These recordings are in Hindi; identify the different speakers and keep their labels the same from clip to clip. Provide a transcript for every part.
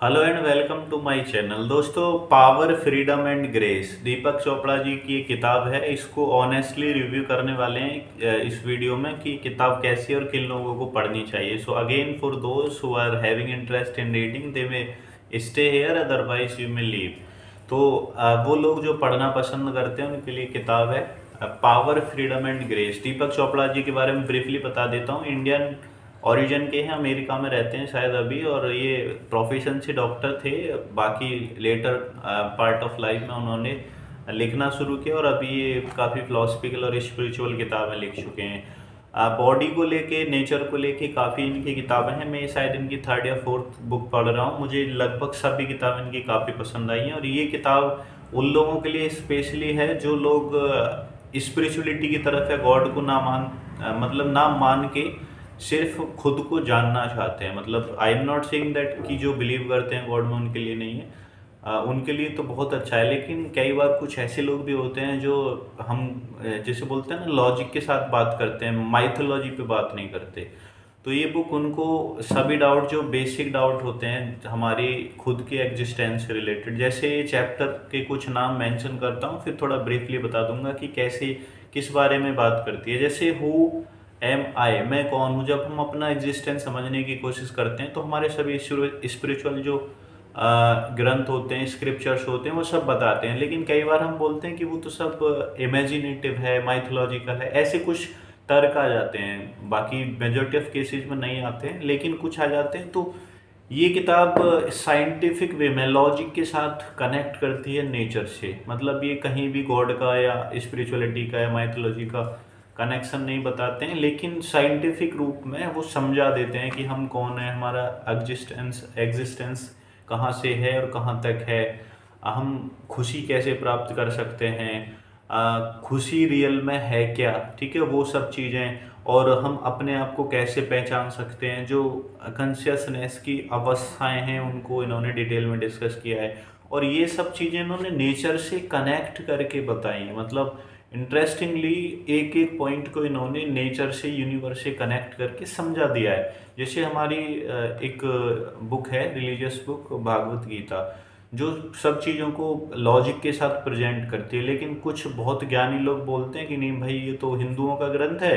Speaker 1: Hello and welcome to my channel. दोस्तों, power freedom and grace Deepak Chopra ji की एक किताब है। इसको ऑनेस्टली रिव्यू करने वाले हैं इस वीडियो में कि किताब कैसी है और किन लोगों को पढ़नी चाहिए। So again, for those who are having interest in reading they may stay here, otherwise you may leave. तो वो लोग जो पढ़ना पसंद करते हैं उनके लिए किताब है power freedom and grace. Deepak Chopra जी के बारे में ब्रीफली बता देता हूँ। इंडियन ओरिजिन के हैं, अमेरिका में रहते हैं शायद अभी, और ये प्रोफेशन से डॉक्टर थे। बाकी लेटर पार्ट ऑफ लाइफ में उन्होंने लिखना शुरू किया और अभी ये काफ़ी फिलोसफिकल और स्पिरिचुअल किताबें लिख चुके हैं। बॉडी को लेके, नेचर को लेके काफ़ी इनकी किताबें हैं। मैं शायद इनकी थर्ड या फोर्थ बुक पढ़ रहा हूँ। मुझे लगभग सभी किताबें इनकी काफ़ी पसंद आई हैं और ये किताब उन लोगों के लिए स्पेशली है जो लोग स्पिरिचुअलिटी की तरफ या गॉड को मतलब ना मान के सिर्फ खुद को जानना चाहते हैं। मतलब I am not saying that कि जो बिलीव करते हैं गॉड में उनके लिए नहीं है। उनके लिए तो बहुत अच्छा है, लेकिन कई बार कुछ ऐसे लोग भी होते हैं जो हम जैसे बोलते हैं ना, लॉजिक के साथ बात करते हैं, माइथोलॉजी पे बात नहीं करते। तो ये बुक उनको सभी डाउट, जो बेसिक डाउट होते हैं हमारी खुद के एग्जिस्टेंस से रिलेटेड, जैसे चैप्टर के कुछ नाम मेंशन करता हूँ, फिर थोड़ा ब्रीफली बता दूंगा कि कैसे, किस बारे में बात करती है। जैसे हु एम आई, मैं कौन हूँ। जब हम अपना एग्जिस्टेंस समझने की कोशिश करते हैं तो हमारे सभी स्पिरिचुअल जो ग्रंथ होते हैं, स्क्रिप्चर्स होते हैं, वो सब बताते हैं। लेकिन कई बार हम बोलते हैं कि वो तो सब इमेजिनेटिव है, माइथोलॉजिकल है, ऐसे कुछ तर्क आ जाते हैं। बाकी मेजोरिटी ऑफ केसेस में नहीं आते हैं, लेकिन कुछ आ जाते हैं। तो ये किताब साइंटिफिक वे में लॉजिक के साथ कनेक्ट करती है नेचर से। मतलब ये कहीं भी गॉड का या स्पिरिचुअलिटी का या माइथोलॉजी का कनेक्शन नहीं बताते हैं, लेकिन साइंटिफिक रूप में वो समझा देते हैं कि हम कौन है, हमारा एग्जिस्टेंस कहाँ से है और कहाँ तक है, हम खुशी कैसे प्राप्त कर सकते हैं, खुशी रियल में है क्या, ठीक है, वो सब चीज़ें। और हम अपने आप को कैसे पहचान सकते हैं, जो कॉन्शियसनेस की अवस्थाएं हैं उनको इन्होंने डिटेल में डिस्कस किया है। और ये सब चीज़ें इन्होंने नेचर से कनेक्ट करके बताई हैं। मतलब इंटरेस्टिंगली एक एक पॉइंट को इन्होंने नेचर से, यूनिवर्स से कनेक्ट करके समझा दिया है। जैसे हमारी एक बुक है, रिलीजियस बुक भागवत गीता, जो सब चीज़ों को लॉजिक के साथ प्रेजेंट करती है। लेकिन कुछ बहुत ज्ञानी लोग बोलते हैं कि नहीं भाई, ये तो हिंदुओं का ग्रंथ है,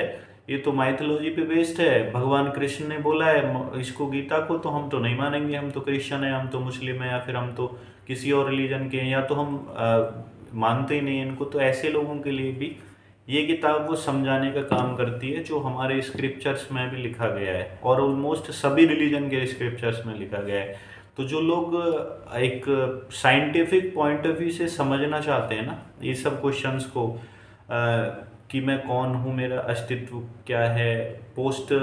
Speaker 1: ये तो माइथोलॉजी पे बेस्ड है, भगवान कृष्ण ने बोला है इसको, गीता को, तो हम तो नहीं मानेंगे, हम तो क्रिश्चियन है, हम तो मुस्लिम है, या फिर हम तो किसी और रिलीजन के हैं, या तो हम मानते ही नहीं इनको। तो ऐसे लोगों के लिए भी ये किताब वो समझाने का काम करती है जो हमारे स्क्रिप्चर्स में भी लिखा गया है, और ऑलमोस्ट सभी रिलीजन के स्क्रिप्चर्स में लिखा गया है। तो जो लोग एक साइंटिफिक पॉइंट ऑफ व्यू से समझना चाहते हैं ना ये सब क्वेश्चंस को, कि मैं कौन हूँ, मेरा अस्तित्व क्या है, पोस्ट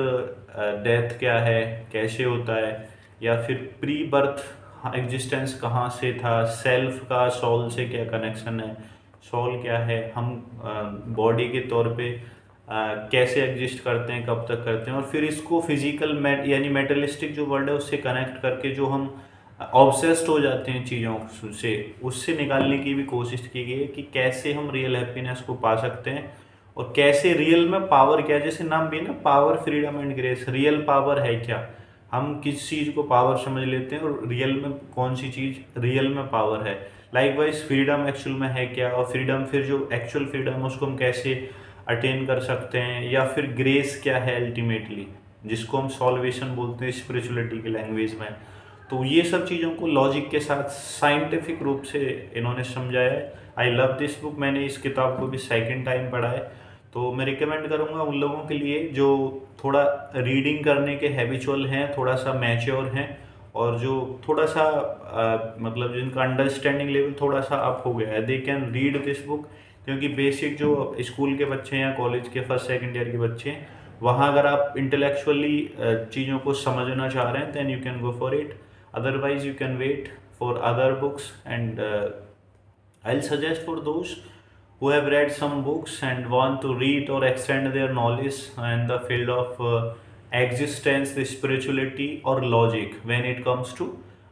Speaker 1: डेथ क्या है, कैसे होता है, या फिर प्री बर्थ एग्जिस्टेंस कहाँ से था, सेल्फ का सोल से क्या कनेक्शन है, सोल क्या है, हम बॉडी के तौर पे कैसे एग्जिस्ट करते हैं, कब तक करते हैं, और फिर इसको फिजिकल यानी मेटलिस्टिक जो वर्ल्ड है उससे कनेक्ट करके जो हम ऑब्सेस्ड हो जाते हैं चीज़ों से, उससे निकालने की भी कोशिश की गई है कि कैसे हम रियल हैप्पीनेस को पा सकते हैं और कैसे रियल में पावर क्या है। जैसे नाम भी है ना, power freedom and grace, real power है क्या, हम किस चीज़ को पावर समझ लेते हैं और रियल में कौन सी चीज़ रियल में पावर है। लाइकवाइज फ्रीडम एक्चुअल में है क्या, और फ्रीडम फिर जो एक्चुअल फ्रीडम है उसको हम कैसे अटेन कर सकते हैं, या फिर ग्रेस क्या है अल्टीमेटली, जिसको हम सॉल्वेशन बोलते हैं स्पिरिचुअलिटी की लैंग्वेज में। तो ये सब चीज़ों को लॉजिक के साथ साइंटिफिक रूप से इन्होंने समझाया है। I love this book. मैंने इस किताब को भी सेकंड टाइम पढ़ा है। तो मैं रिकमेंड करूँगा उन लोगों के लिए जो थोड़ा रीडिंग करने के हैबिचुअल हैं, थोड़ा सा मैच्योर हैं, और जो थोड़ा सा मतलब जिनका अंडरस्टैंडिंग लेवल थोड़ा सा अप हो गया है, they can read this book. क्योंकि बेसिक जो स्कूल के बच्चे हैं या कॉलेज के फर्स्ट सेकंड ईयर के बच्चे हैं, वहाँ अगर आप इंटेलेक्चुअली चीज़ों को समझना चाह रहे हैं, then you can go for it. Otherwise, you can wait for other books, and I'll suggest for those who have read some books and want to read or extend their knowledge in the field of existence, the spirituality or logic when it comes to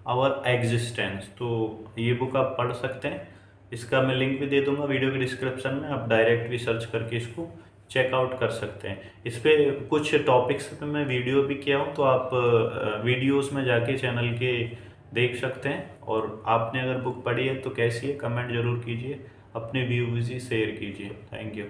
Speaker 1: our existence. तो ये बुक आप पढ़ सकते हैं। इसका मैं लिंक भी दे दूंगा वीडियो के डिस्क्रिप्शन में, आप डायरेक्ट भी सर्च करके इसको चेकआउट कर सकते हैं। इस पे कुछ टॉपिक्स पे मैं वीडियो भी किया हूँ, तो आप वीडियोस में जाके चैनल के देख सकते हैं। और आपने अगर बुक पढ़ी है तो कैसी है, कमेंट जरूर कीजिए, अपने व्यूज़ शेयर कीजिए। Thank you.